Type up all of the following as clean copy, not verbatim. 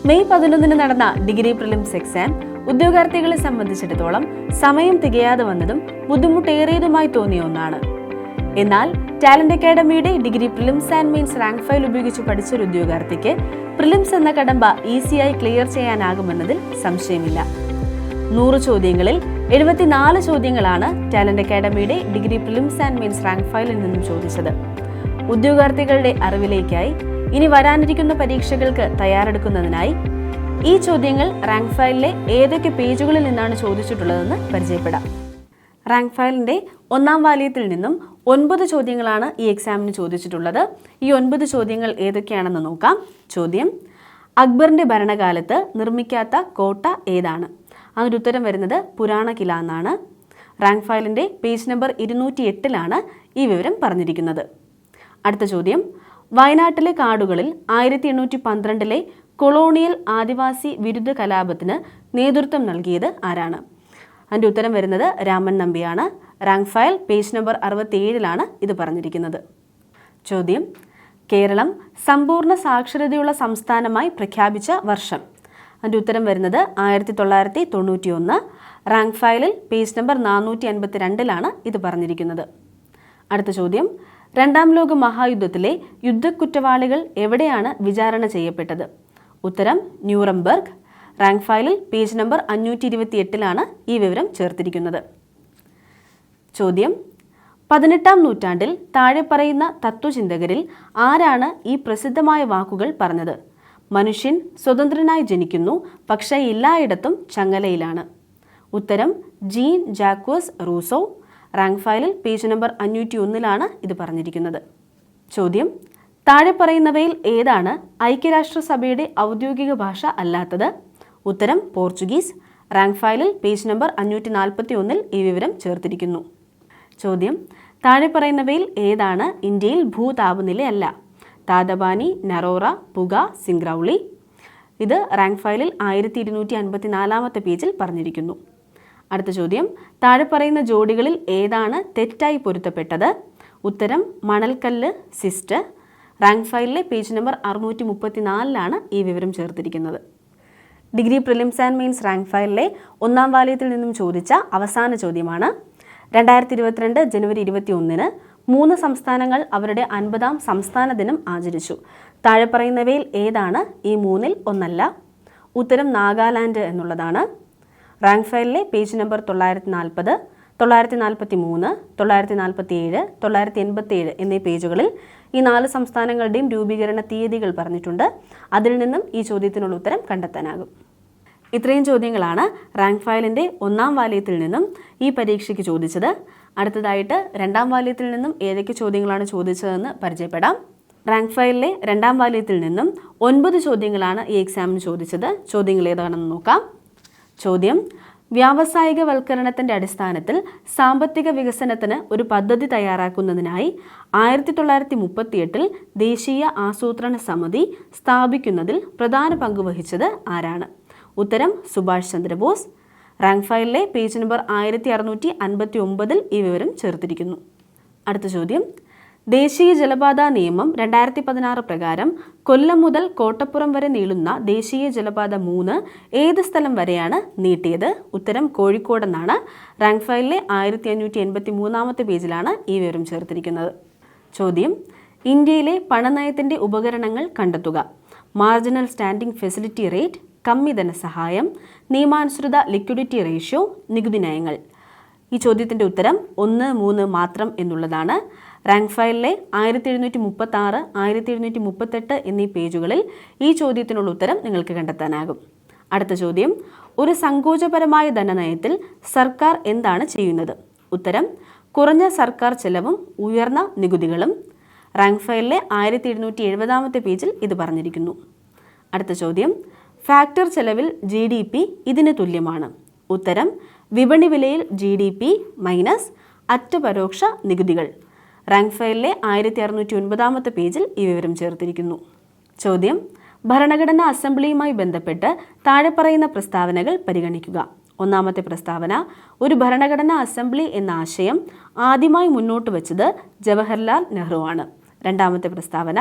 May 11 നടന്ന degree prelims exam ഉദ്യോഗാർത്ഥികളെ സംബന്ധിച്ചിടത്തോളം സമയം തികയാതെ വന്നതും ബുദ്ധിമുട്ടേറിയതുമായി തോന്നിയ ഒന്നാണ്. എന്നാൽ ടാലന്റ് അക്കാഡമിയുടെ degree prelims and mains rank file ഉപയോഗിച്ച് പഠിച്ചൊരു ഉദ്യോഗാർത്ഥിക്ക് പ്രിലിംസ് എന്ന കടമ്പ ഈസിയായി ക്ലിയർ ചെയ്യാനാകുമെന്നതിൽ സംശയമില്ല. 100 ചോദ്യങ്ങളിൽ 74 ചോദ്യങ്ങളാണ് ടാലന്റ് അക്കാഡമിയുടെ degree prelims and mains rank ഫയലിൽ നിന്നും ചോദിച്ചത്. ഉദ്യോഗാർത്ഥികളുടെ അറിവിലേക്കായി ഇനി വരാനിരിക്കുന്ന പരീക്ഷകൾക്ക് തയ്യാറെടുക്കുന്നതിനായി ഈ ചോദ്യങ്ങൾ റാങ്ക് ഫയലിലെ ഏതൊക്കെ പേജുകളിൽ നിന്നാണ് ചോദിച്ചിട്ടുള്ളതെന്ന് പരിചയപ്പെടാം. റാങ്ക് ഫയലിൻ്റെ 1-ാം വാല്യത്തിൽ നിന്നും 9 ചോദ്യങ്ങളാണ് ഈ എക്സാമിന് ചോദിച്ചിട്ടുള്ളത്. ഈ 9 ചോദ്യങ്ങൾ ഏതൊക്കെയാണെന്ന് നോക്കാം. ചോദ്യം: അക്ബറിൻ്റെ ഭരണകാലത്ത് നിർമ്മിക്കാത്ത കോട്ട ഏതാണ്? അതിൻ്റെ ഉത്തരം വരുന്നത് പുരാണ കില എന്നാണ്. റാങ്ക് ഫയലിൻ്റെ പേജ് നമ്പർ 208 ഈ വിവരം പറഞ്ഞിരിക്കുന്നത്. അടുത്ത ചോദ്യം: വയനാട്ടിലെ കാടുകളിൽ 1812 കൊളോണിയൽ ആദിവാസി വിരുദ്ധ കലാപത്തിന് നേതൃത്വം നൽകിയത് ആരാണ്? അതിൻ്റെ ഉത്തരം വരുന്നത് രാമൻ നമ്പിയാണ്. റാങ്ക് ഫയൽ പേജ് നമ്പർ 67 ഇത് പറഞ്ഞിരിക്കുന്നത്. ചോദ്യം: കേരളം സമ്പൂർണ്ണ സാക്ഷരതയുള്ള സംസ്ഥാനമായി പ്രഖ്യാപിച്ച വർഷം? അതിൻ്റെ ഉത്തരം വരുന്നത് 1991. റാങ്ക് ഫയലിൽ പേജ് നമ്പർ 452 ഇത് പറഞ്ഞിരിക്കുന്നത്. അടുത്ത ചോദ്യം: 2-ാം ലോക മഹായുദ്ധത്തിലെ യുദ്ധക്കുറ്റവാളികൾ എവിടെയാണ് വിചാരണ ചെയ്യപ്പെട്ടത്? ഉത്തരം ന്യൂറംബർഗ്. റാങ്ക് ഫയലിൽ പേജ് നമ്പർ 528 ഈ വിവരം ചേർത്തിരിക്കുന്നത്. ചോദ്യം: 18-ാം നൂറ്റാണ്ടിൽ താഴെ പറയുന്ന തത്വചിന്തകരിൽ ആരാണ് ഈ പ്രസിദ്ധമായ വാക്കുകൾ പറഞ്ഞത്? മനുഷ്യൻ സ്വതന്ത്രനായി ജനിക്കുന്നു, പക്ഷേ എല്ലായിടത്തും ചങ്ങലയിലാണ്. ഉത്തരം ജീൻ ജാക്വസ് റൂസോ. റാങ്ക് ഫയലിൽ പേജ് നമ്പർ 501 ഇത് പറഞ്ഞിരിക്കുന്നത്. ചോദ്യം: താഴെ പറയുന്നവയിൽ ഏതാണ് ഐക്യരാഷ്ട്രസഭയുടെ ഔദ്യോഗിക ഭാഷ അല്ലാത്തത്? ഉത്തരം പോർച്ചുഗീസ്. റാങ്ക് ഫയലിൽ പേജ് നമ്പർ 541 ഈ വിവരം ചേർത്തിരിക്കുന്നു. ചോദ്യം: താഴെ പറയുന്നവയിൽ ഏതാണ് ഇന്ത്യയിൽ ഭൂതാപനിലയല്ല? താതബാനി, നറോറ, പുക, സിംഗ്രൗളി. ഇത് റാങ്ക് ഫയലിൽ 1254 പേജിൽ പറഞ്ഞിരിക്കുന്നു. അടുത്ത ചോദ്യം: താഴെ പറയുന്ന ജോഡികളിൽ ഏതാണ് തെറ്റായി പൊരുത്തപ്പെട്ടത്? ഉത്തരം മണൽക്കല്ല്, സിസ്റ്റ്. റാങ്ക് ഫയലിലെ പേജ് നമ്പർ 634 ഈ വിവരം ചേർത്തിരിക്കുന്നത്. Degree prelims and mains rank ഫയലിലെ 1-ാം വാല്യത്തിൽ നിന്നും ചോദിച്ച അവസാന ചോദ്യമാണ്. 2022 ജനുവരി 21 3 സംസ്ഥാനങ്ങൾ അവരുടെ 50-ാം സംസ്ഥാന ദിനം ആചരിച്ചു. താഴെ പറയുന്നവയിൽ ഏതാണ് ഈ 3-ൽ ഒന്നല്ല? ഉത്തരം നാഗാലാൻഡ് എന്നുള്ളതാണ്. റാങ്ക് ഫയലിലെ പേജ് നമ്പർ 940, 943, 947, 987 എന്നീ പേജുകളിൽ ഈ 4 സംസ്ഥാനങ്ങളുടെയും രൂപീകരണ തീയതികൾ പറഞ്ഞിട്ടുണ്ട്. അതിൽ നിന്നും ഈ ചോദ്യത്തിനുള്ള ഉത്തരം കണ്ടെത്താനാകും. ഇത്രയും ചോദ്യങ്ങളാണ് റാങ്ക് ഫയലിൻ്റെ 1-ാം വാല്യത്തിൽ നിന്നും ഈ പരീക്ഷയ്ക്ക് ചോദിച്ചത്. അടുത്തതായിട്ട് 2-ാം വാല്യത്തിൽ നിന്നും ഏതൊക്കെ ചോദ്യങ്ങളാണ് ചോദിച്ചതെന്ന് പരിചയപ്പെടാം. റാങ്ക് ഫയലിലെ 2-ാം വാല്യത്തിൽ നിന്നും 9 ചോദ്യങ്ങളാണ് ഈ എക്സാമിന് ചോദിച്ചത്. ചോദ്യങ്ങൾ ഏതാണെന്ന് നോക്കാം. ചോദ്യം: വ്യാവസായികവൽക്കരണത്തിൻ്റെ അടിസ്ഥാനത്തിൽ സാമ്പത്തിക വികസനത്തിന് ഒരു പദ്ധതി തയ്യാറാക്കുന്നതിനായി 1938 ദേശീയ ആസൂത്രണ സമിതി സ്ഥാപിക്കുന്നതിൽ പ്രധാന പങ്ക് വഹിച്ചത് ആരാണ്? ഉത്തരം സുഭാഷ് ചന്ദ്രബോസ്. റാങ്ക് ഫയലിലെ പേജ് നമ്പർ 1659 ഈ വിവരം ചേർത്തിരിക്കുന്നു. അടുത്ത ചോദ്യം: ദേശീയ ജലപാത നിയമം 2016 പ്രകാരം കൊല്ലം മുതൽ കോട്ടപ്പുറം വരെ നീളുന്ന ദേശീയ ജലപാത 3 ഏത് സ്ഥലം വരെയാണ് നീട്ടിയത്? ഉത്തരം കോഴിക്കോടെന്നാണ്. റാങ്ക് ഫയലിലെ 1583 പേജിലാണ് ഈ വിവരം ചേർത്തിരിക്കുന്നത്. ചോദ്യം: ഇന്ത്യയിലെ പണനയത്തിൻ്റെ ഉപകരണങ്ങൾ കണ്ടെത്തുക. മാർജിനൽ സ്റ്റാൻഡിംഗ് ഫെസിലിറ്റി റേറ്റ്, കമ്മി ധനസഹായം, നിയമാനുസൃത ലിക്വിഡിറ്റി റേഷ്യോ, നികുതി നയങ്ങൾ. ഈ ചോദ്യത്തിൻ്റെ ഉത്തരം 1, 3 മാത്രം എന്നുള്ളതാണ്. റാങ്ക് ഫയലിലെ 1736, 1738 എന്നീ പേജുകളിൽ ഈ ചോദ്യത്തിനുള്ള ഉത്തരം നിങ്ങൾക്ക് കണ്ടെത്താനാകും. അടുത്ത ചോദ്യം: ഒരു സങ്കോചപരമായ ധനനയത്തിൽ സർക്കാർ എന്താണ് ചെയ്യുന്നത്? ഉത്തരം കുറഞ്ഞ സർക്കാർ ചെലവും ഉയർന്ന നികുതികളും. റാങ്ക് ഫയലിലെ 1770 പേജിൽ ഇത് പറഞ്ഞിരിക്കുന്നു. അടുത്ത ചോദ്യം: ഫാക്ടർ ചെലവിൽ GDP ഇതിന് തുല്യമാണ്. ഉത്തരം വിപണി വിലയിൽ GDP മൈനസ് അറ്റ പരോക്ഷ നികുതികൾ. റാങ്ക് ഫയലിലെ 1609 പേജിൽ ഈ വിവരം ചേർത്തിരിക്കുന്നു. ചോദ്യം: ഭരണഘടനാ അസംബ്ലിയുമായി ബന്ധപ്പെട്ട് താഴെ പറയുന്ന പ്രസ്താവനകൾ പരിഗണിക്കുക. 1-ാമത്തെ പ്രസ്താവന: ഒരു ഭരണഘടനാ അസംബ്ലി എന്ന ആശയം ആദ്യമായി മുന്നോട്ട് വച്ചത് ജവഹർലാൽ നെഹ്റു ആണ്. രണ്ടാമത്തെ പ്രസ്താവന,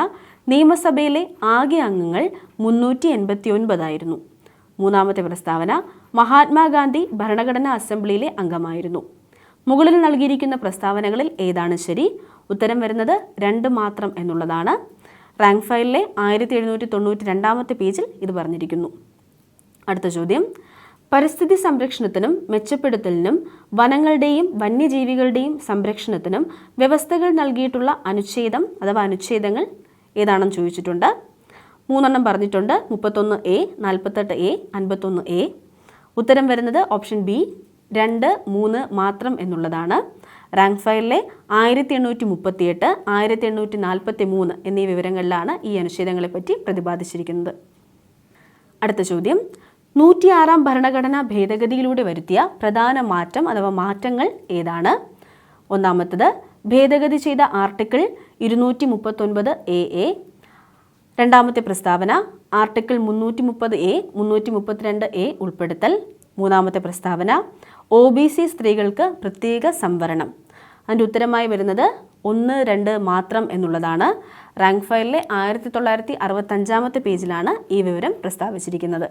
നിയമസഭയിലെ ആകെ അംഗങ്ങൾ 389 ആയിരുന്നു. മൂന്നാമത്തെ പ്രസ്താവന, മഹാത്മാഗാന്ധി ഭരണഘടനാ അസംബ്ലിയിലെ അംഗമായിരുന്നു. മുകളിൽ നൽകിയിരിക്കുന്ന പ്രസ്താവനകളിൽ ഏതാണ് ശരി? ഉത്തരം വരുന്നത് 2 മാത്രം എന്നുള്ളതാണ്. റാങ്ക് ഫയലിലെ 1792 പേജിൽ ഇത് പറഞ്ഞിരിക്കുന്നു. അടുത്ത ചോദ്യം, പരിസ്ഥിതി സംരക്ഷണത്തിനും മെച്ചപ്പെടുത്തലിനും വനങ്ങളുടെയും വന്യജീവികളുടെയും സംരക്ഷണത്തിനും വ്യവസ്ഥകൾ നൽകിയിട്ടുള്ള അനുച്ഛേദം അഥവാ അനുച്ഛേദങ്ങൾ ഏതാണെന്ന് ചോദിച്ചിട്ടുണ്ട്. 3 പറഞ്ഞിട്ടുണ്ട്. 31A, 48A, 51A. ഉത്തരം വരുന്നത് ഓപ്ഷൻ ബി 2, 3 മാത്രം എന്നുള്ളതാണ്. റാങ്ക് ഫയലിലെ 1838, 1843 എന്നീ വിവരങ്ങളിലാണ് ഈ അനുച്ഛേദങ്ങളെപ്പറ്റി പ്രതിപാദിച്ചിരിക്കുന്നത്. അടുത്ത ചോദ്യം, 106 ഭരണഘടനാ ഭേദഗതിയിലൂടെ വരുത്തിയ പ്രധാന മാറ്റം അഥവാ മാറ്റങ്ങൾ ഏതാണ്? ഒന്നാമത്തത്, ഭേദഗതി ചെയ്ത ആർട്ടിക്കിൾ 239AA. രണ്ടാമത്തെ പ്രസ്താവന, ആർട്ടിക്കിൾ 330A, 332A ഉൾപ്പെടുത്തൽ. മൂന്നാമത്തെ പ്രസ്താവന, OBC സ്ത്രീകൾക്ക് പ്രത്യേക സംവരണം. അതിൻ്റെ ഉത്തരമായി വരുന്നത് 1, 2 മാത്രം എന്നുള്ളതാണ്. റാങ്ക് ഫയലിലെ 1965 പേജിലാണ് ഈ വിവരം പ്രസ്താവിച്ചിരിക്കുന്നത്.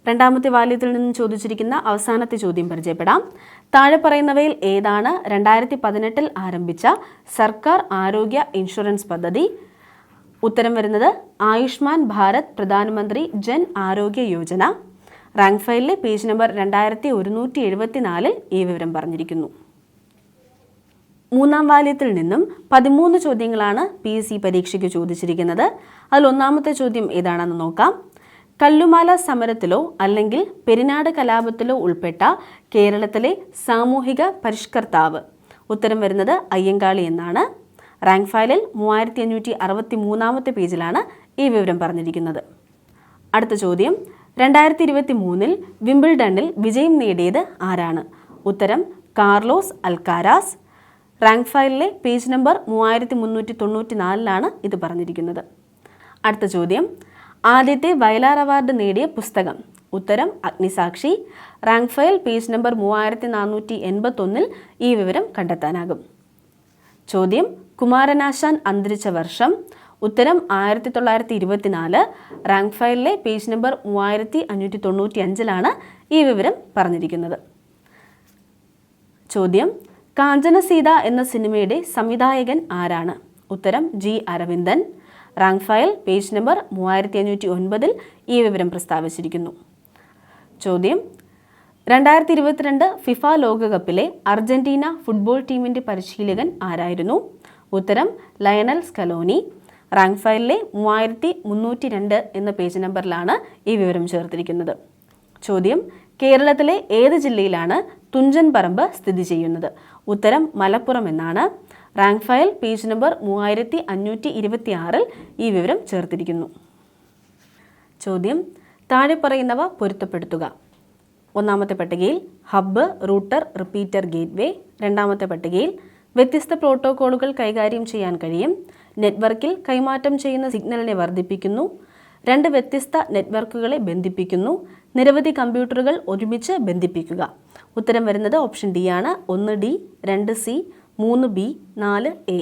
രണ്ടാമത്തെ വാല്യത്തിൽ നിന്നും ചോദിച്ചിരിക്കുന്ന അവസാനത്തെ ചോദ്യം പരിചയപ്പെടാം. താഴെ പറയുന്നവയിൽ ഏതാണ് 2018 ആരംഭിച്ച സർക്കാർ ആരോഗ്യ ഇൻഷുറൻസ് പദ്ധതി? ഉത്തരം വരുന്നത് ആയുഷ്മാൻ ഭാരത് പ്രധാനമന്ത്രി ജൻ ആരോഗ്യ യോജന. റാങ്ക് ഫയലിലെ പേജ് നമ്പർ 2174 ഈ വിവരം പറഞ്ഞിരിക്കുന്നു. മൂന്നാം വാല്യത്തിൽ നിന്നും 13 ചോദ്യങ്ങളാണ് PSC പരീക്ഷയ്ക്ക് ചോദിച്ചിരിക്കുന്നത്. അതിൽ ഒന്നാമത്തെ ചോദ്യം ഏതാണെന്ന് നോക്കാം. കല്ലുമാല സമരത്തിലോ അല്ലെങ്കിൽ പെരിനാട് കലാപത്തിലോ ഉൾപ്പെട്ട കേരളത്തിലെ സാമൂഹിക പരിഷ്കർത്താവ്? ഉത്തരം വരുന്നത് അയ്യങ്കാളി എന്നാണ്. റാങ്ക് ഫയലിൽ 3563 പേജിലാണ് ഈ വിവരം പറഞ്ഞിരിക്കുന്നത്. അടുത്ത ചോദ്യം, 2023 വിംബിൾഡണിൽ വിജയം നേടിയത് ആരാണ്? ഉത്തരം കാർലോസ് അൽക്കാരാസ്. റാങ്ക് ഫയലിലെ പേജ് നമ്പർ 3394 ഇത് പറഞ്ഞിരിക്കുന്നത്. അടുത്ത ചോദ്യം, ആദ്യത്തെ വയലാർ അവാർഡ് നേടിയ പുസ്തകം? ഉത്തരം Agnisakshi. Rank file page number 3481 ഈ വിവരം കണ്ടെത്താനാകും. ചോദ്യം, കുമാരനാശാൻ അന്തരിച്ച വർഷം? ഉത്തരം 1924. റാങ്ക് ഫയലിലെ പേജ് നമ്പർ 3595 ഈ വിവരം പറഞ്ഞിരിക്കുന്നത്. ചോദ്യം, കാഞ്ചനസീത എന്ന സിനിമയുടെ സംവിധായകൻ ആരാണ്? ഉത്തരം G. Aravindan. Rank file page number 3509 ഈ വിവരം പ്രസ്താവിച്ചിരിക്കുന്നു. ചോദ്യം, 2022 ഫിഫ ലോകകപ്പിലെ അർജന്റീന ഫുട്ബോൾ ടീമിന്റെ പരിശീലകൻ ആരായിരുന്നു? ഉത്തരം ലയണൽ സ്കലോനി. റാങ്ക് ഫയലിലെ 3302 എന്ന പേജ് നമ്പറിലാണ് ഈ വിവരം ചേർത്തിരിക്കുന്നത്. ചോദ്യം, കേരളത്തിലെ ഏത് ജില്ലയിലാണ് തുഞ്ചൻ പറമ്പ് സ്ഥിതി ചെയ്യുന്നത്? ഉത്തരം മലപ്പുറം എന്നാണ്. റാങ്ക് ഫയൽ പേജ് നമ്പർ 3526 ഈ വിവരം ചേർത്തിരിക്കുന്നു. ചോദ്യം, താഴെ പറയുന്നവ പൊരുത്തപ്പെടുത്തുക. ഒന്നാമത്തെ പട്ടികയിൽ ഹബ്ബ്, റൂട്ടർ, റിപ്പീറ്റർ, ഗേറ്റ്വേ. രണ്ടാമത്തെ പട്ടികയിൽ വ്യത്യസ്ത പ്രോട്ടോക്കോളുകൾ കൈകാര്യം ചെയ്യാൻ കഴിയും. നെറ്റ്വർക്കിൽ കൈമാറ്റം ചെയ്യുന്ന സിഗ്നലിനെ വർദ്ധിപ്പിക്കുന്നു. 2 വ്യത്യസ്ത നെറ്റ്വർക്കുകളെ ബന്ധിപ്പിക്കുന്നു. നിരവധി കമ്പ്യൂട്ടറുകൾ ഒരുമിച്ച് ബന്ധിപ്പിക്കുക. ഉത്തരം വരുന്നത് ഓപ്ഷൻ ഡി ആണ്. 1D, 2C, 3B, 4A.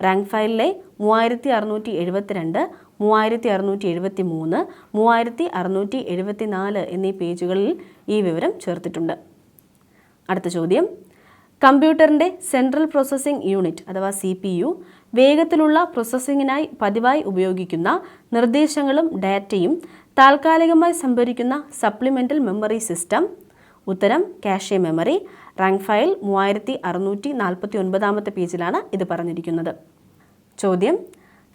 Rank ഫയലിലെ 3672, 3673, 3674 എന്നീ പേജുകളിൽ ഈ വിവരം ചേർത്തിട്ടുണ്ട്. അടുത്ത ചോദ്യം, കമ്പ്യൂട്ടറിൻ്റെ സെൻട്രൽ പ്രോസസ്സിംഗ് യൂണിറ്റ് അഥവാ CPU വേഗത്തിലുള്ള പ്രോസസ്സിങ്ങിനായി പതിവായി ഉപയോഗിക്കുന്ന നിർദ്ദേശങ്ങളും ഡാറ്റയും താൽക്കാലികമായി സംഭരിക്കുന്ന സപ്ലിമെൻ്റൽ മെമ്മറി സിസ്റ്റം? ഉത്തരം കാഷെ മെമ്മറി. റാങ്ക് ഫയൽ 3649 പേജിലാണ് ഇത് പറഞ്ഞിരിക്കുന്നത്. ചോദ്യം,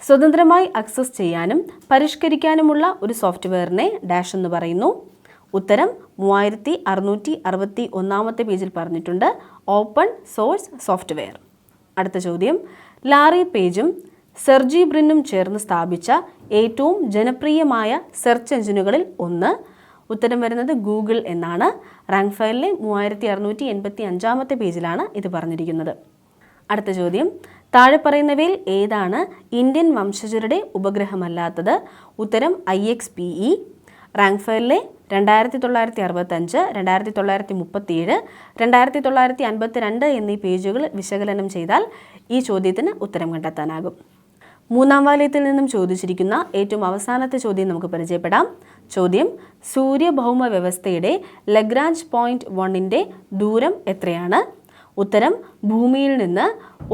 സ്വതന്ത്രമായി ആക്സസ് ചെയ്യാനും പരിഷ്കരിക്കാനുമുള്ള ഒരു സോഫ്റ്റ്വെയറിനെ ഡാഷ് എന്ന് പറയുന്നു. ഉത്തരം 3661 പേജിൽ പറഞ്ഞിട്ടുണ്ട്. Open source software. അടുത്ത ചോദ്യം, ലാറി പേജും സെർജി ബ്രിന്നും ചേർന്ന് സ്ഥാപിച്ച ഏറ്റവും ജനപ്രിയമായ സെർച്ച് എഞ്ചിനുകളിൽ ഒന്ന്? ഉത്തരം വരുന്നത് ഗൂഗിൾ എന്നാണ്. റാങ്ക് ഫയലിലെ 3685 പേജിലാണ് ഇത് പറഞ്ഞിരിക്കുന്നത്. അടുത്ത ചോദ്യം, താഴെ പറയുന്നവയിൽ ഏതാണ് ഇന്ത്യൻ വംശജരുടെ ഉപഗ്രഹമല്ലാത്തത്? ഉത്തരം IXPE. റാങ്ക് ഫയലിലെ 2965, 2937, 2952 എന്നീ പേജുകൾ വിശകലനം ചെയ്താൽ ഈ ചോദ്യത്തിന് ഉത്തരം കണ്ടെത്താനാകും. മൂന്നാം വാല്യത്തിൽ നിന്നും ചോദിച്ചിരിക്കുന്ന ഏറ്റവും അവസാനത്തെ ചോദ്യം നമുക്ക് പരിചയപ്പെടാം. ചോദ്യം: സൂര്യഭൗമ വ്യവസ്ഥയുടെ ലഗ്രാഞ്ച് പോയിന്റ് 1ന്റെ ദൂരം എത്രയാണ്? ഉത്തരം: ഭൂമിയിൽ നിന്ന്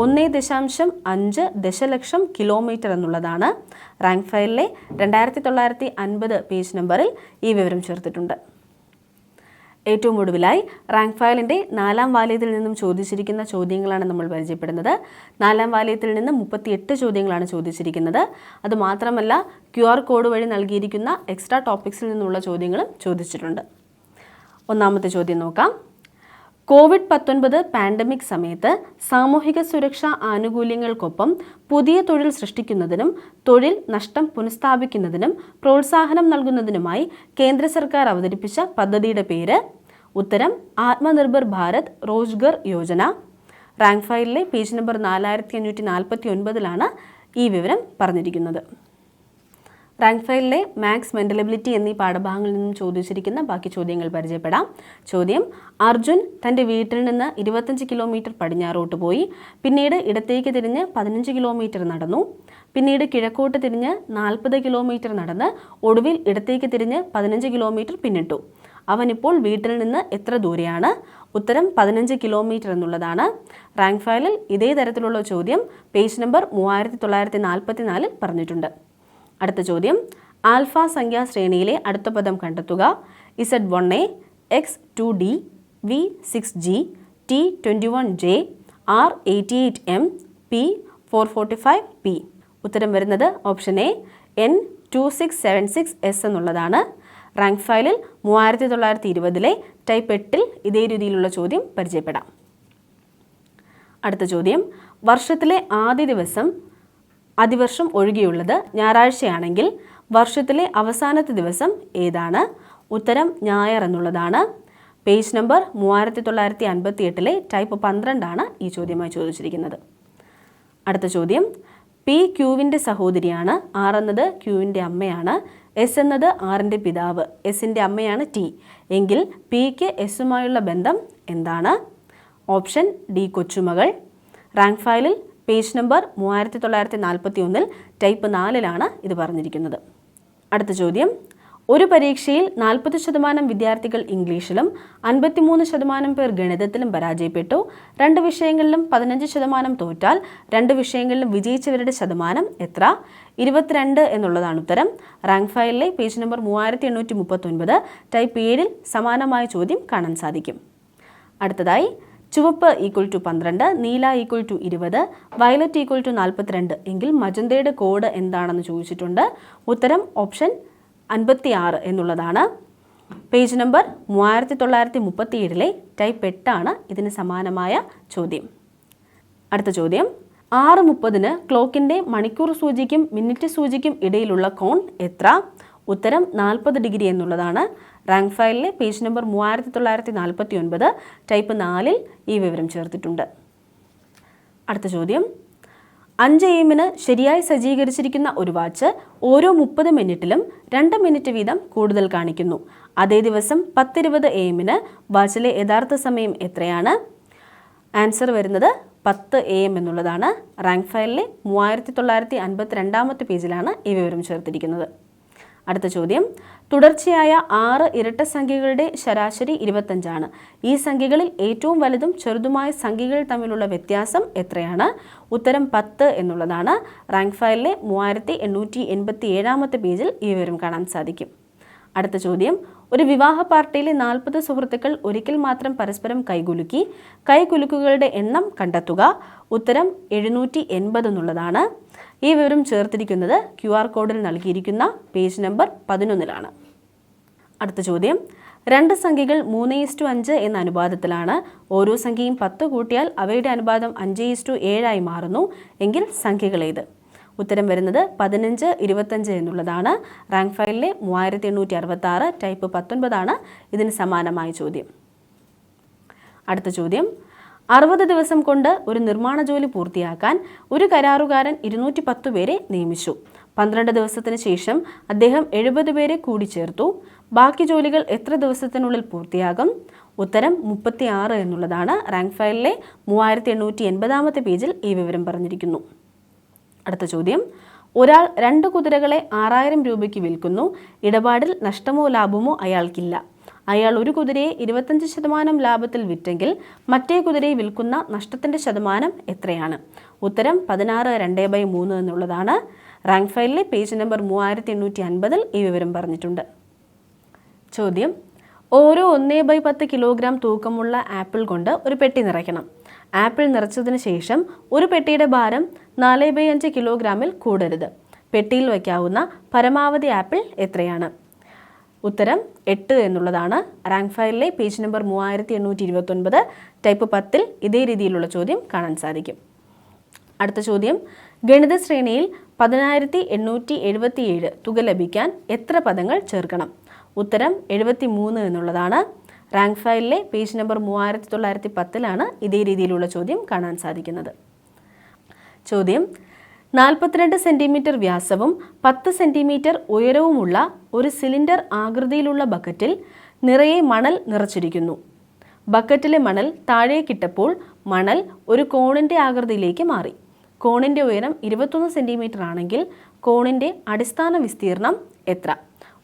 1.5 ദശലക്ഷം കിലോമീറ്റർ എന്നുള്ളതാണ്. റാങ്ക് ഫയലിലെ 2950 പേജ് നമ്പറിൽ ഈ വിവരം ചേർത്തിട്ടുണ്ട്. ഏറ്റവും ഒടുവിലായി റാങ്ക് ഫയലിൻ്റെ 4ാം വാല്യത്തിൽ നിന്നും ചോദിച്ചിരിക്കുന്ന ചോദ്യങ്ങളാണ് നമ്മൾ പരിചയപ്പെടുന്നത്. 4ാം വാല്യത്തിൽ നിന്ന് 38 ചോദ്യങ്ങളാണ് ചോദിച്ചിരിക്കുന്നത്. അതുമാത്രമല്ല QR കോഡ് വഴി നൽകിയിരിക്കുന്ന എക്സ്ട്രാ ടോപ്പിക്സിൽ നിന്നുള്ള ചോദ്യങ്ങളും ചോദിച്ചിട്ടുണ്ട്. ഒന്നാമത്തെ ചോദ്യം നോക്കാം. COVID-19 പാൻഡമിക് സമയത്ത് സാമൂഹിക സുരക്ഷാ ആനുകൂല്യങ്ങൾക്കൊപ്പം പുതിയ തൊഴിൽ സൃഷ്ടിക്കുന്നതിനും തൊഴിൽ നഷ്ടം പുനഃസ്ഥാപിക്കുന്നതിനും പ്രോത്സാഹനം നൽകുന്നതിനുമായി കേന്ദ്ര സർക്കാർ അവതരിപ്പിച്ച പദ്ധതിയുടെ പേര്? ഉത്തരം: ആത്മനിർഭർ ഭാരത് റോസ്ഗർ യോജന. റാങ്ക് ഫയലിലെ പേജ് നമ്പർ 4549 ഈ വിവരം പറഞ്ഞിരിക്കുന്നത്. റാങ്ക് ഫയലിലെ മാത്സ്, മെൻ്റൽ എബിലിറ്റി എന്നീ പാഠഭാഗങ്ങളിൽ നിന്നും ചോദിച്ചിരിക്കുന്ന ബാക്കി ചോദ്യങ്ങൾ പരിചയപ്പെടാം. ചോദ്യം: അർജുൻ തൻ്റെ വീട്ടിൽ നിന്ന് 25 കിലോമീറ്റർ പടിഞ്ഞാറോട്ട് പോയി. പിന്നീട് ഇടത്തേക്ക് തിരിഞ്ഞ് 15 കിലോമീറ്റർ നടന്നു. പിന്നീട് കിഴക്കോട്ട് തിരിഞ്ഞ് 40 കിലോമീറ്റർ നടന്ന് ഒടുവിൽ ഇടത്തേക്ക് തിരിഞ്ഞ് 15 കിലോമീറ്റർ പിന്നിട്ടു. അവനിപ്പോൾ വീട്ടിൽ നിന്ന് എത്ര ദൂരെയാണ്? ഉത്തരം: 15 കിലോമീറ്റർ എന്നുള്ളതാണ്. റാങ്ക് ഫയലിൽ ഇതേ തരത്തിലുള്ള ചോദ്യം പേജ് നമ്പർ 3944 പറഞ്ഞിട്ടുണ്ട്. അടുത്ത ചോദ്യം: ആൽഫ സംഖ്യാ ശ്രേണിയിലെ അടുത്ത പദം കണ്ടെത്തുക. Z1a, X2d, V6g, T21j, R88m, P445p. ഉത്തരം വരുന്നത് ഓപ്ഷൻ എ N2676S എന്നുള്ളതാണ്. റാങ്ക് ഫയലിൽ 3920 ടൈപ്പ് 8 ഇതേ രീതിയിലുള്ള ചോദ്യം പരിചയപ്പെടാം. അടുത്ത ചോദ്യം: വർഷത്തിലെ ആദ്യ ദിവസം അതിവർഷം ഒഴികെയുള്ളത് ഞായറാഴ്ചയാണെങ്കിൽ വർഷത്തിലെ അവസാനത്തെ ദിവസം ഏതാണ്? ഉത്തരം: ഞായർ എന്നുള്ളതാണ്. പേജ് നമ്പർ 3958 ടൈപ്പ് 12 ഈ ചോദ്യമായി ചോദിച്ചിരിക്കുന്നത്. അടുത്ത ചോദ്യം: P ക്യൂവിൻ്റെ സഹോദരിയാണ്. R എന്നത് ക്യൂവിൻ്റെ അമ്മയാണ്. S എന്നത് Rൻ്റെ പിതാവ്. Sൻ്റെ അമ്മയാണ് T. എങ്കിൽ Pക്ക് Sയുമായുള്ള ബന്ധം എന്താണ്? ഓപ്ഷൻ ഡി കൊച്ചുമകൾ. റാങ്ക് ഫയലിൽ പേജ് നമ്പർ 3941 ടൈപ്പ് 4 ഇത് പറഞ്ഞിരിക്കുന്നത്. അടുത്ത ചോദ്യം: ഒരു പരീക്ഷയിൽ 40% വിദ്യാർത്ഥികൾ ഇംഗ്ലീഷിലും 53% പേർ ഗണിതത്തിലും പരാജയപ്പെട്ടു. 2 വിഷയങ്ങളിലും 15% തോറ്റാൽ 2 വിഷയങ്ങളിലും വിജയിച്ചവരുടെ ശതമാനം എത്ര? 22 എന്നുള്ളതാണ് ഉത്തരം. റാങ്ക് ഫയലിലെ പേജ് നമ്പർ 3839 ടൈപ്പ് 7 സമാനമായ ചോദ്യം കാണാൻ സാധിക്കും. അടുത്തതായി ചുവപ്പ് = 12, നീല = 20, വയലറ്റ് = 42 എങ്കിൽ മജന്തയുടെ കോഡ് എന്താണെന്ന് ചോദിച്ചിട്ടുണ്ട്. ഉത്തരം ഓപ്ഷൻ 56 എന്നുള്ളതാണ്. പേജ് നമ്പർ 3937 ടൈപ്പ് 8 ഇതിന് സമാനമായ ചോദ്യം. അടുത്ത ചോദ്യം: 6:30 ക്ലോക്കിൻ്റെ മണിക്കൂർ സൂചിക്കും മിനിറ്റ് സൂചിക്കും ഇടയിലുള്ള കോൺ എത്ര? ഉത്തരം 40 ഡിഗ്രി എന്നുള്ളതാണ്. റാങ്ക് ഫയലിലെ പേജ് നമ്പർ 3949 ടൈപ്പ് 4 ഈ വിവരം ചേർത്തിട്ടുണ്ട്. അടുത്ത ചോദ്യം: 5 AM ശരിയായി സജ്ജീകരിച്ചിരിക്കുന്ന ഒരു വാച്ച് ഓരോ 30 മിനിറ്റിലും 2 മിനിറ്റ് വീതം കൂടുതൽ കാണിക്കുന്നു. അതേ ദിവസം 10:20 AM വാച്ചിലെ യഥാർത്ഥ സമയം എത്രയാണ്? ആൻസർ വരുന്നത് 10 AM എന്നുള്ളതാണ്. റാങ്ക് ഫയലിലെ 3952 പേജിലാണ് ഈ വിവരം ചേർത്തിരിക്കുന്നത്. അടുത്ത ചോദ്യം: തുടർച്ചയായ 6 ഇരട്ട സംഖ്യകളുടെ ശരാശരി 25 ഈ സംഖ്യകളിൽ ഏറ്റവും വലുതും ചെറുതുമായ സംഖ്യകൾ തമ്മിലുള്ള വ്യത്യാസം എത്രയാണ്? ഉത്തരം 10 എന്നുള്ളതാണ്. റാങ്ക് ഫയലിലെ 3887 പേജിൽ ഈ വിവരം കാണാൻ സാധിക്കും. അടുത്ത ചോദ്യം: ഒരു വിവാഹ പാർട്ടിയിലെ 40 സുഹൃത്തുക്കൾ ഒരിക്കൽ മാത്രം പരസ്പരം കൈകുലുക്കി. കൈകുലുക്കുകളുടെ എണ്ണം കണ്ടെത്തുക. ഉത്തരം 780 എന്നുള്ളതാണ്. ഈ വിവരം ചേർത്തിരിക്കുന്നത് QR കോഡിൽ നൽകിയിരിക്കുന്ന പേജ് നമ്പർ 11 അടുത്ത ചോദ്യം: 2 സംഖ്യകൾ 3:5 എന്ന അനുപാതത്തിലാണ്. ഓരോ സംഖ്യയും 10 കൂട്ടിയാൽ അവയുടെ അനുപാതം 5:7 മാറുന്നു എങ്കിൽ സംഖ്യകൾ ഏത്? ഉത്തരം വരുന്നത് 15, 25 എന്നുള്ളതാണ്. റാങ്ക് ഫയലിലെ 3866 ടൈപ്പ് 19 ഇതിന് സമാനമായ ചോദ്യം. അടുത്ത ചോദ്യം: 60 ദിവസം കൊണ്ട് ഒരു നിർമ്മാണ ജോലി പൂർത്തിയാക്കാൻ ഒരു കരാറുകാരൻ 210 പേരെ നിയമിച്ചു. 12 ദിവസത്തിന് ശേഷം അദ്ദേഹം 70 പേരെ കൂടി ചേർത്തു. ബാക്കി ജോലികൾ എത്ര ദിവസത്തിനുള്ളിൽ പൂർത്തിയാകും? ഉത്തരം 36 എന്നുള്ളതാണ്. റാങ്ക് ഫയലിലെ 3880 പേജിൽ ഈ വിവരം പറഞ്ഞിരിക്കുന്നു. അടുത്ത ചോദ്യം: ഒരാൾ 2 കുതിരകളെ 6000 രൂപയ്ക്ക് വിൽക്കുന്നു. ഇടപാടിൽ നഷ്ടമോ ലാഭമോ അയാൾക്കില്ല. അയാൾ ഒരു കുതിരയെ 25% ലാഭത്തിൽ വിറ്റെങ്കിൽ മറ്റേ കുതിരയെ വിൽക്കുന്ന നഷ്ടത്തിൻ്റെ ശതമാനം എത്രയാണ്? ഉത്തരം 16/2/3 എന്നുള്ളതാണ്. റാങ്ക് ഫയലിലെ പേജ് നമ്പർ 3850 ഈ വിവരം പറഞ്ഞിട്ടുണ്ട്. ചോദ്യം: ഓരോ 1/10 കിലോഗ്രാം തൂക്കമുള്ള ആപ്പിൾ കൊണ്ട് ഒരു പെട്ടി നിറയ്ക്കണം. ആപ്പിൾ നിറച്ചതിന് ശേഷം ഒരു പെട്ടിയുടെ ഭാരം 4/5 കിലോഗ്രാമിൽ കൂടരുത്. പെട്ടിയിൽ വയ്ക്കാവുന്ന പരമാവധി ആപ്പിൾ എത്രയാണ്? ഉത്തരം 8 എന്നുള്ളതാണ്. റാങ്ക് ഫയലിലെ പേജ് നമ്പർ 3829 ടൈപ്പ് 10 ഇതേ രീതിയിലുള്ള ചോദ്യം കാണാൻ സാധിക്കും. അടുത്ത ചോദ്യം: ഗണിത ശ്രേണിയിൽ 10877 തുക ലഭിക്കാൻ എത്ര പദങ്ങൾ ചേർക്കണം? ഉത്തരം 73 എന്നുള്ളതാണ്. റാങ്ക് ഫയലിലെ പേജ് നമ്പർ 3910 ഇതേ രീതിയിലുള്ള ചോദ്യം കാണാൻ സാധിക്കുന്നത്. ചോദ്യം: 42 സെൻറ്റിമീറ്റർ വ്യാസവും 10 സെൻറ്റിമീറ്റർ ഉയരവുമുള്ള ഒരു സിലിണ്ടർ ആകൃതിയിലുള്ള ബക്കറ്റിൽ നിറയെ മണൽ നിറച്ചിരിക്കുന്നു. ബക്കറ്റിലെ മണൽ താഴേക്കിട്ടപ്പോൾ മണൽ ഒരു കോണിൻ്റെ ആകൃതിയിലേക്ക് മാറി. കോണിൻ്റെ ഉയരം 21 സെൻറ്റിമീറ്റർ ആണെങ്കിൽ കോണിൻ്റെ അടിസ്ഥാന വിസ്തീർണം എത്ര?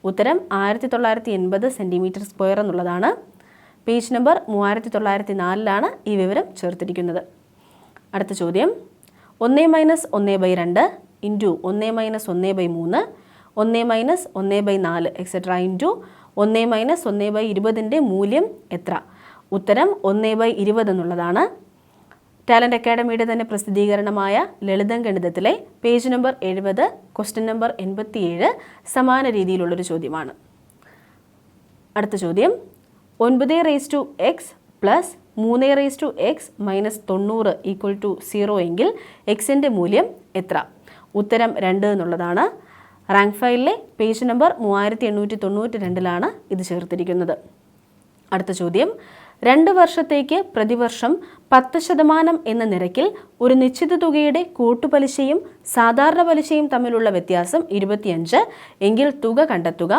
ഉത്തരം 1980 സെൻറ്റിമീറ്റർ സ്ക്വയർ എന്നുള്ളതാണ്. പേജ് നമ്പർ 3904 ഈ വിവരം ചേർത്തിരിക്കുന്നത്. അടുത്ത ചോദ്യം: 1-1/2 ഇൻറ്റു 1-1/3 1-1/4 എക്സെട്ര ഇൻറ്റു 1-1/20 മൂല്യം എത്ര? ഉത്തരം 1/20 എന്നുള്ളതാണ്. ടാലൻറ്റ് അക്കാഡമിയുടെ തന്നെ പ്രസിദ്ധീകരണമായ ലളിതം ഗണിതത്തിലെ പേജ് നമ്പർ 70 ക്വസ്റ്റ്യൻ നമ്പർ 87 സമാന രീതിയിലുള്ളൊരു ചോദ്യമാണ്. അടുത്ത ചോദ്യം: 9x പ്ലസ് 3x മൈനസ് 90 = 0 എങ്കിൽ എക്സിൻ്റെ മൂല്യം എത്ര? ഉത്തരം 2 എന്നുള്ളതാണ്. റാങ്ക് ഫയലിലെ പേജ് നമ്പർ 3892 ഇത് ചേർത്തിരിക്കുന്നത്. അടുത്ത ചോദ്യം: 2 വർഷത്തേക്ക് പ്രതിവർഷം 10% എന്ന നിരക്കിൽ ഒരു നിശ്ചിത തുകയുടെ കൂട്ടുപലിശയും സാധാരണ പലിശയും തമ്മിലുള്ള വ്യത്യാസം 25 എങ്കിൽ തുക കണ്ടെത്തുക.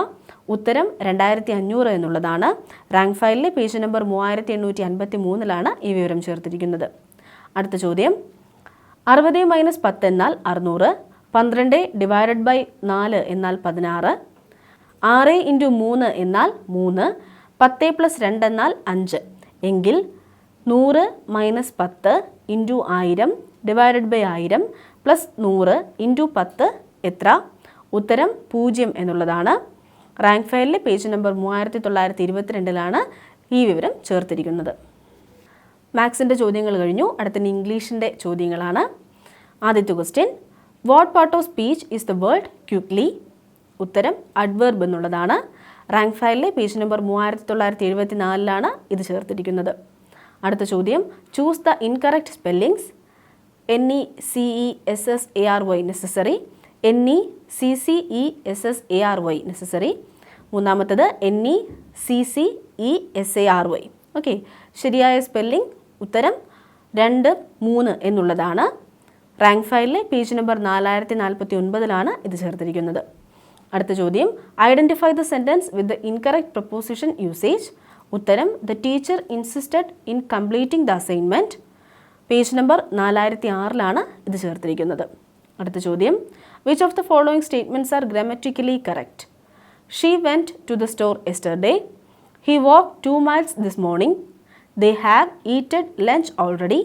ഉത്തരം 2500 എന്നുള്ളതാണ്. റാങ്ക് ഫയലിലെ പേജ് നമ്പർ 3853 ഈ വിവരം ചേർത്തിരിക്കുന്നത്. അടുത്ത ചോദ്യം: 60 - 10 എന്നാൽ 600, 12 / 4 എന്നാൽ 16, 6 × 3 എന്നാൽ 3, 10 + 2 എന്നാൽ 5 എങ്കിൽ 100 - 10 × 1000 / 1000 + 100 × 10 എത്ര? ഉത്തരം 0 എന്നുള്ളതാണ്. റാങ്ക് ഫയലിലെ പേജ് നമ്പർ 3922 ഈ വിവരം ചേർത്തിരിക്കുന്നത്. മാത്സിൻ്റെ ചോദ്യങ്ങൾ കഴിഞ്ഞു. അടുത്ത ഇംഗ്ലീഷിൻ്റെ ചോദ്യങ്ങളാണ്. ആദ്യത്തെ question: what part of speech is the word quickly? ഉത്തരം അഡ്വർബ് എന്നുള്ളതാണ്. റാങ്ക് ഫയലിലെ പേജ് നമ്പർ 3974 ഇത് ചേർത്തിരിക്കുന്നത്. അടുത്ത ചോദ്യം: choose the incorrect spellings. NECESSARY necessary, NECCESSARY necessary. മൂന്നാമത്തത് NECCESARY. ഓക്കെ, ശരിയായ സ്പെല്ലിംഗ് ഉത്തരം 2, 3 എന്നുള്ളതാണ്. റാങ്ക് ഫയലിലെ പേജ് നമ്പർ 4049 ഇത് ചേർത്തിരിക്കുന്നത്. അടുത്ത ചോദ്യം: identify the sentence with the incorrect preposition usage. ഉത്തരം the teacher insisted in completing the assignment. Page number 4006 ഇത് ചേർത്തിരിക്കുന്നത്. അടുത്ത ചോദ്യം: which of the following statements are grammatically correct? She went to the store yesterday. He walk 2 miles this morning. They have eated lunch already.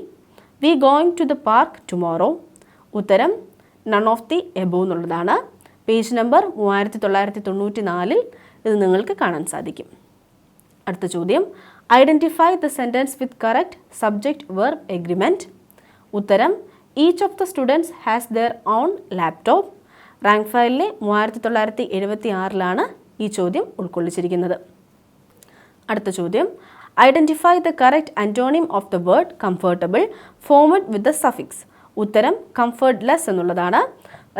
We going to the park tomorrow. ഉത്തരം none of the above എന്നുള്ളതാണ്. Page number 3994 ഇത് നിങ്ങൾക്ക് കാണാൻ സാധിക്കും. അടുത്ത ചോദ്യം: identify the sentence with correct subject verb agreement. ഉത്തരം each of the students has their own laptop. Rank ഫയലിലെ 3976 ഈ ചോദ്യം ഉൾക്കൊള്ളിച്ചിരിക്കുന്നത്. അടുത്ത ചോദ്യം: identify the correct antonym of the word comfortable formed with the suffix. ഉത്തരം കംഫർട്ട്ലെസ് എന്നുള്ളതാണ്.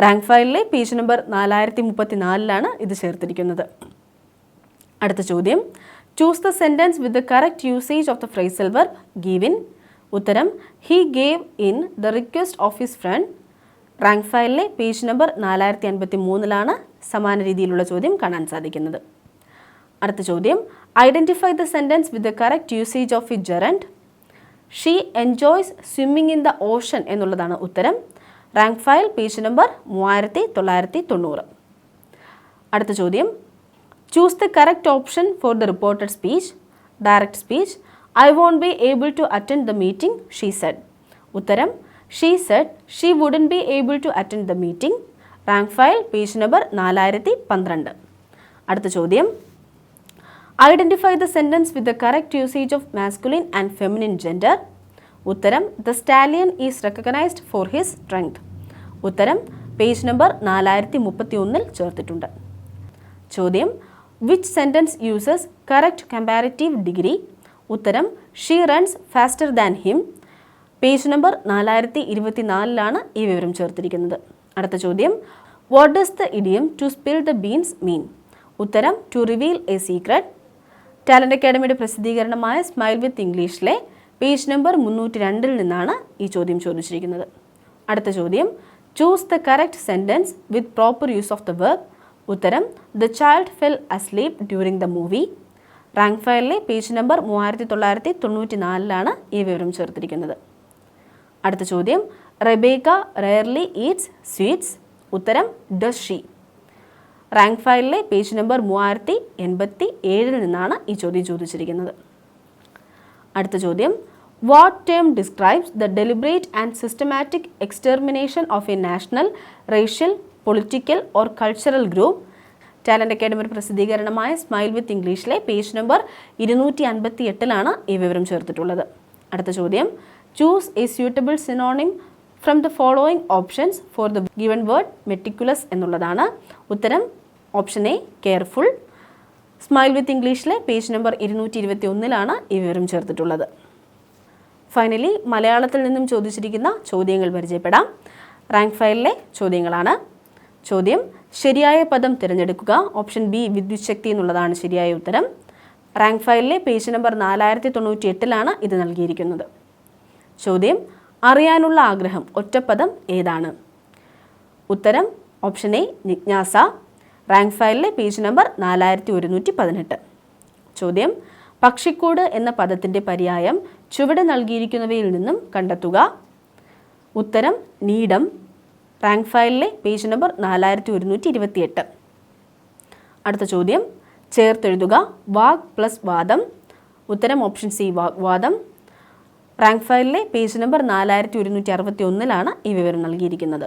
റാങ്ക് ഫയലിലെ പേജ് നമ്പർ 4034 ഇത് ചേർത്തിരിക്കുന്നത്. അടുത്ത ചോദ്യം: choose the sentence with the correct usage of the phrasal verb give in. ഉത്തരം he gave in the request of his friend. Rank ഫയലിലെ page number 4053 സമാന രീതിയിലുള്ള ചോദ്യം കാണാൻ സാധിക്കുന്നത്. അടുത്ത ചോദ്യം: identify the sentence with the correct usage of a gerund. She enjoys swimming in the ocean എന്നുള്ളതാണ് ഉത്തരം. Rank file page number 3990. അടുത്ത ചോദ്യം, choose the correct option for the reported speech. Direct speech. I won't be able to attend the meeting, she said. ഉത്തരം, she said she wouldn't be able to attend the meeting. Rank file page number 4012. അടുത്ത ചോദ്യം, identify the sentence with the correct usage of masculine and feminine gender. ഉത്തരം, the stallion is recognised for his strength. ഉത്തരം page number 4031 ചേർത്തിട്ടുണ്ട്. ചോദ്യം, which sentence uses correct comparative degree. ഉത്തരം, she runs faster than him. Page number 4024 ഈ വിവരം ചേർത്തിരിക്കുന്നത്. അടുത്ത ചോദ്യം, what does the idiom to spill the beans mean. ഉത്തരം, to reveal a secret. Talent അക്കാഡമിയുടെ പ്രസിദ്ധീകരണമായ സ്മൈൽ വിത്ത് ഇംഗ്ലീഷിലെ പേജ് നമ്പർ 302 നിന്നാണ് ഈ ചോദ്യം ചോദിച്ചിരിക്കുന്നത്. അടുത്ത ചോദ്യം, choose the correct sentence with proper use of the verb. ഉത്തരം, the child fell asleep during the movie. Rank ഫയലിലെ പേജ് നമ്പർ 3994 ഈ വിവരം ചേർത്തിരിക്കുന്നത്. അടുത്ത ചോദ്യം, റെബേക്ക റെയർലി ഈറ്റ്സ് സ്വീറ്റ്സ്. ഉത്തരം, ഡസ് ഷീ. റാങ്ക് ഫയലിലെ പേജ് നമ്പർ 3087 നിന്നാണ് ഈ ചോദ്യം ചോദിച്ചിരിക്കുന്നത്. അടുത്ത ചോദ്യം, what term describes the deliberate and systematic extermination of a national, racial, political or cultural group. Talent അക്കാഡമിയുടെ പ്രസിദ്ധീകരണമായ സ്മൈൽ വിത്ത് ഇംഗ്ലീഷിലെ പേജ് നമ്പർ 258 ഈ വിവരം ചേർത്തിട്ടുള്ളത്. അടുത്ത ചോദ്യം, choose a suitable synonym from the following options for the given word meticulous എന്നുള്ളതാണ്. ഉത്തരം, option a careful. Smile with ഇംഗ്ലീഷിലെ പേജ് നമ്പർ 221 ഈ വിവരം ചേർത്തിട്ടുള്ളത്. ഫൈനലി മലയാളത്തിൽ നിന്നും ചോദിച്ചിരിക്കുന്ന ചോദ്യങ്ങൾ പരിചയപ്പെടാം. റാങ്ക് ഫയലിലെ ചോദ്യങ്ങളാണ്. ചോദ്യം, ശരിയായ പദം തിരഞ്ഞെടുക്കുക. ഓപ്ഷൻ ബി വിദ്യുത് ശക്തി എന്നുള്ളതാണ് ശരിയായ ഉത്തരം. റാങ്ക് ഫയലിലെ പേജ് നമ്പർ 4098 ഇത് നൽകിയിരിക്കുന്നത്. ചോദ്യം, അറിയാനുള്ള ആഗ്രഹം ഒറ്റപ്പദം ഏതാണ്. ഉത്തരം, ഓപ്ഷൻ എ ജിജ്ഞാസ. റാങ്ക് ഫയലിലെ പേജ് നമ്പർ 4118. ചോദ്യം, പക്ഷിക്കൂട് എന്ന പദത്തിൻ്റെ പര്യായം ചുവടെ നൽകിയിരിക്കുന്നവയിൽ നിന്നും കണ്ടെത്തുക. ഉത്തരം, നീഡം. റാങ്ക് ഫയലിലെ പേജ് നമ്പർ 4128. അടുത്ത ചോദ്യം, ചേർത്തെഴുതുക. വാഗ് പ്ലസ് വാദം. ഉത്തരം, ഓപ്ഷൻ സി വാഗ്വാദം. റാങ്ക് ഫയലിലെ പേജ് നമ്പർ 4161 ഈ വിവരം നൽകിയിരിക്കുന്നത്.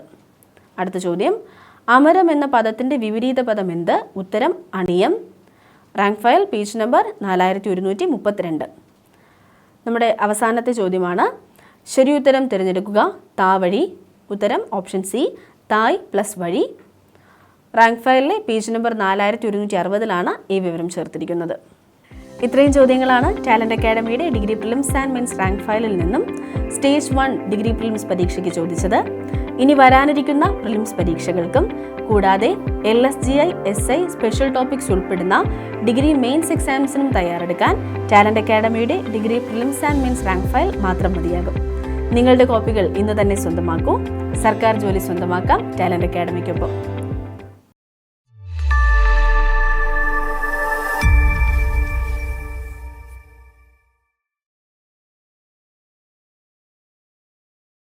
അടുത്ത ചോദ്യം, അമരം എന്ന പദത്തിൻ്റെ വിപരീത പദം എന്ത്. ഉത്തരം, അണിയം. Rank file page number 4132. നമ്മുടെ അവസാനത്തെ ചോദ്യമാണ്. ശരി ഉത്തരം തിരഞ്ഞെടുക്കുക. താവഴി. ഉത്തരം, ഓപ്ഷൻ സി തായ് പ്ലസ് വഴി. റാങ്ക് ഫയലിലെ പേജ് നമ്പർ 4160 ഈ വിവരം ചേർത്തിരിക്കുന്നത്. ഇത്രയും ചോദ്യങ്ങളാണ് ടാലന്റ് അക്കാഡമിയുടെ degree prelims and mains rank ഫയലിൽ നിന്നും സ്റ്റേജ് 1 ഡിഗ്രി പ്രിലിംസ് പരീക്ഷയ്ക്ക് ചോദിച്ചത്. ഇനി വരാനിരിക്കുന്ന പ്രിലിംസ് പരീക്ഷകൾക്കും കൂടാതെ LSGI SI സ്പെഷ്യൽ ടോപ്പിക്സ് ഉൾപ്പെടുന്ന ഡിഗ്രി മെയിൻസ് എക്സാംസിനും തയ്യാറെടുക്കാൻ ടാലന്റ് അക്കാഡമിയുടെ degree prelims and mains rank file മാത്രം മതിയാകും. നിങ്ങളുടെ കോപ്പികൾ ഇന്ന് തന്നെ സ്വന്തമാക്കൂ. സർക്കാർ ജോലി സ്വന്തമാക്കാം ടാലന്റ് അക്കാഡമിക്കൊപ്പം.